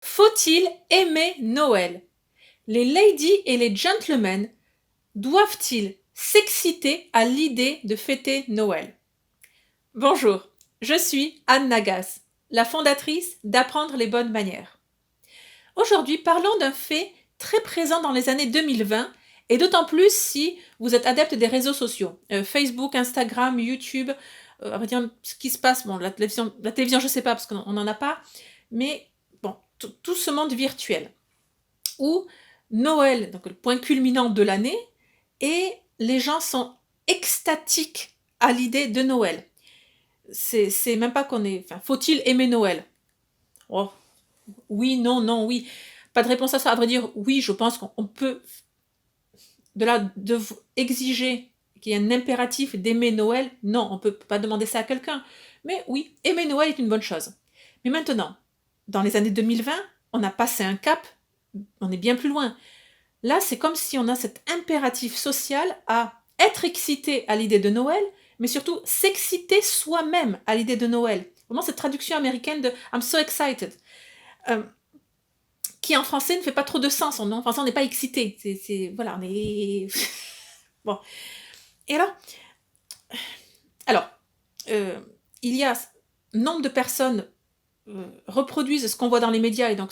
Faut-il aimer Noël? Les ladies et les gentlemen doivent-ils s'exciter à l'idée de fêter Noël? Bonjour, je suis Anne Nagas, la fondatrice d'Apprendre les bonnes manières. Aujourd'hui, parlons d'un fait très présent dans les années 2020 et d'autant plus si vous êtes adepte des réseaux sociaux, Facebook, Instagram, YouTube, à vrai dire, ce qui se passe, bon, la télévision je sais pas parce qu'on n'en a pas, mais bon, tout ce monde virtuel où Noël, donc le point culminant de l'année, et les gens sont extatiques à l'idée de Noël. C'est même pas qu'on est. Enfin, faut-il aimer Noël? Oh, oui, non, non, oui. Pas de réponse à ça. À vrai dire, oui, je pense qu'on peut, de là, exiger qu'il y ait un impératif d'aimer Noël, non, on peut pas demander ça à quelqu'un. Mais oui, aimer Noël est une bonne chose. Mais maintenant, dans les années 2020, on a passé un cap, on est bien plus loin. Là, c'est comme si on a cet impératif social à être excité à l'idée de Noël, mais surtout s'exciter soi-même à l'idée de Noël. Vraiment, cette traduction américaine de I'm so excited, euh, qui en français ne fait pas trop de sens. En français, on n'est pas excité. Voilà, on est. Bon. Et alors euh, il y a nombre de personnes reproduisent ce qu'on voit dans les médias et donc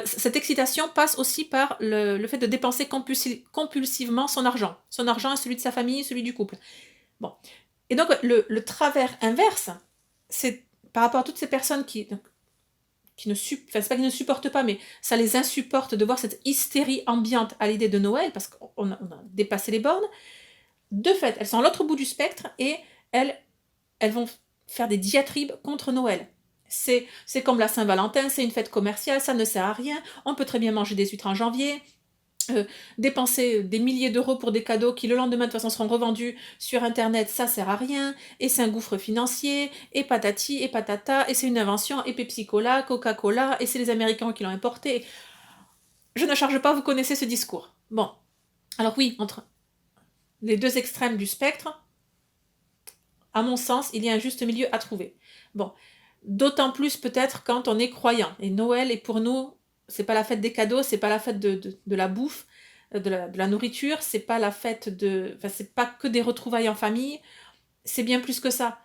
cette excitation passe aussi par le fait de dépenser compulsivement son argent. Son argent est celui de sa famille, celui du couple. Bon. Et donc le travers inverse, c'est par rapport à toutes ces personnes qui ne, c'est pas qu'ils ne supportent pas, mais ça les insupporte de voir cette hystérie ambiante à l'idée de Noël, parce qu'on a dépassé les bornes. De fait, elles sont à l'autre bout du spectre et elles vont faire des diatribes contre Noël. C'est comme la Saint-Valentin, c'est une fête commerciale, ça ne sert à rien, on peut très bien manger des huîtres en janvier, dépenser des milliers d'euros pour des cadeaux qui le lendemain de toute façon seront revendus sur internet, ça sert à rien, et c'est un gouffre financier, et patati, et patata, et c'est une invention, et Pepsi-Cola, Coca-Cola, et c'est les Américains qui l'ont importé. Je ne charge pas, vous connaissez ce discours. Bon, alors oui, entre les deux extrêmes du spectre, à mon sens, il y a un juste milieu à trouver. Bon, d'autant plus peut-être quand on est croyant. Et Noël est pour nous, c'est pas la fête des cadeaux, c'est pas la fête de la bouffe, de la nourriture, c'est pas la fête de. Enfin, c'est pas que des retrouvailles en famille, c'est bien plus que ça.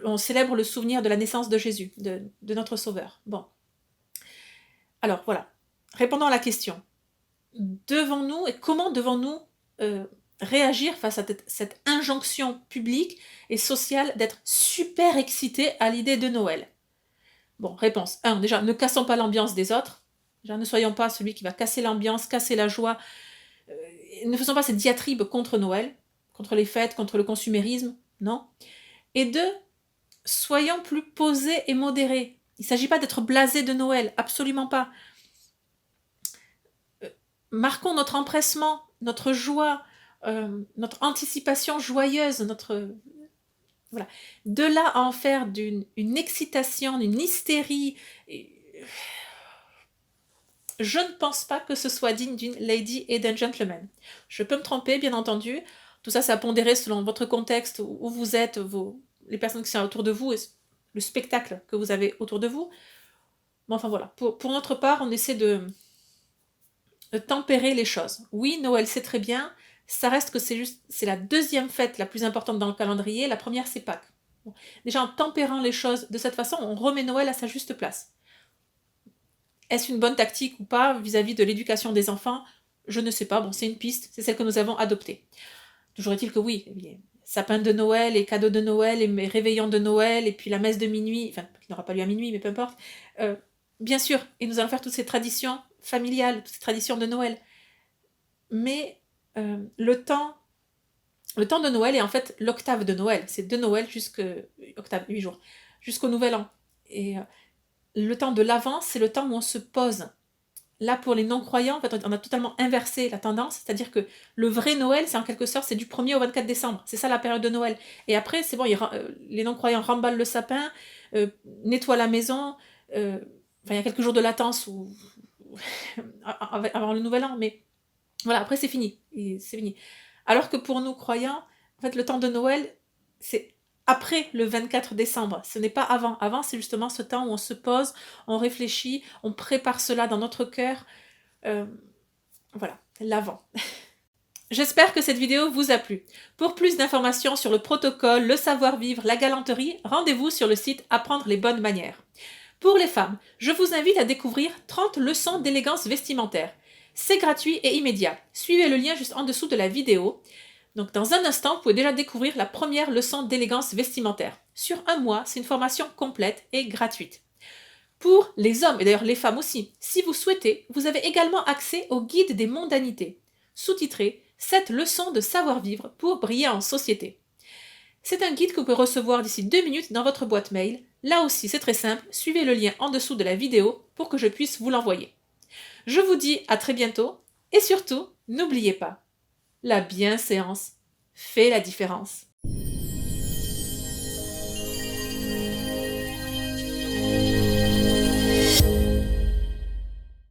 On célèbre le souvenir de la naissance de Jésus, de notre Sauveur. Bon. Alors voilà. Répondons à la question. Devons-nous et comment devons-nous euh, réagir face à cette injonction publique et sociale d'être super excité à l'idée de Noël? Bon, réponse 1. Déjà, ne cassons pas l'ambiance des autres. Déjà, ne soyons pas celui qui va casser l'ambiance, casser la joie. Ne faisons pas cette diatribe contre Noël, contre les fêtes, contre le consumérisme. Non. Et 2. Soyons plus posés et modérés. Il ne s'agit pas d'être blasé de Noël, absolument pas. Marquons notre empressement, notre joie, notre anticipation joyeuse, voilà. De là à en faire une excitation, une hystérie, je ne pense pas que ce soit digne d'une lady et d'un gentleman. Je peux me tromper, bien entendu. Tout ça, c'est à pondérer selon votre contexte, où vous êtes, les personnes qui sont autour de vous, et le spectacle que vous avez autour de vous. Mais enfin voilà, pour notre part, on essaie de tempérer les choses. Oui, Noël, c'est très bien. Ça reste que c'est la deuxième fête la plus importante dans le calendrier. La première, c'est Pâques. Bon. Déjà, en tempérant les choses de cette façon, on remet Noël à sa juste place. Est-ce une bonne tactique ou pas vis-à-vis de l'éducation des enfants? Je ne sais pas. Bon, c'est une piste. C'est celle que nous avons adoptée. Toujours est-il que oui, sapin de Noël et cadeaux de Noël et réveillons de Noël et puis la messe de minuit, enfin, qui n'aura pas lieu à minuit, mais peu importe. Bien sûr, et nous allons faire toutes ces traditions familiales, toutes ces traditions de Noël. Mais le temps de Noël est en fait l'octave de Noël. C'est de Noël octave, 8 jours, jusqu'au Nouvel An. Et le temps de l'Avent, c'est le temps où on se pose. Là, pour les non-croyants, en fait, on a totalement inversé la tendance, c'est-à-dire que le vrai Noël, c'est en quelque sorte, c'est du 1er au 24 décembre. C'est ça la période de Noël. Et après, c'est bon, les non-croyants remballent le sapin, nettoient la maison. Il y a quelques jours de latence avant le Nouvel An, mais voilà, après c'est fini. C'est fini. Alors que pour nous croyants, en fait, le temps de Noël, c'est après le 24 décembre. Ce n'est pas avant. Avant, c'est justement ce temps où on se pose, on réfléchit, on prépare cela dans notre cœur. Voilà, l'avant. J'espère que cette vidéo vous a plu. Pour plus d'informations sur le protocole, le savoir-vivre, la galanterie, rendez-vous sur le site Apprendre les bonnes manières. Pour les femmes, je vous invite à découvrir 30 leçons d'élégance vestimentaire. C'est gratuit et immédiat. Suivez le lien juste en dessous de la vidéo. Donc dans un instant, vous pouvez déjà découvrir la première leçon d'élégance vestimentaire. Sur un mois, c'est une formation complète et gratuite. Pour les hommes, et d'ailleurs les femmes aussi, si vous souhaitez, vous avez également accès au guide des mondanités, sous-titré 7 leçons de savoir-vivre pour briller en société. C'est un guide que vous pouvez recevoir d'ici 2 minutes dans votre boîte mail. Là aussi, c'est très simple, suivez le lien en dessous de la vidéo pour que je puisse vous l'envoyer. Je vous dis à très bientôt et surtout, n'oubliez pas, la bienséance fait la différence.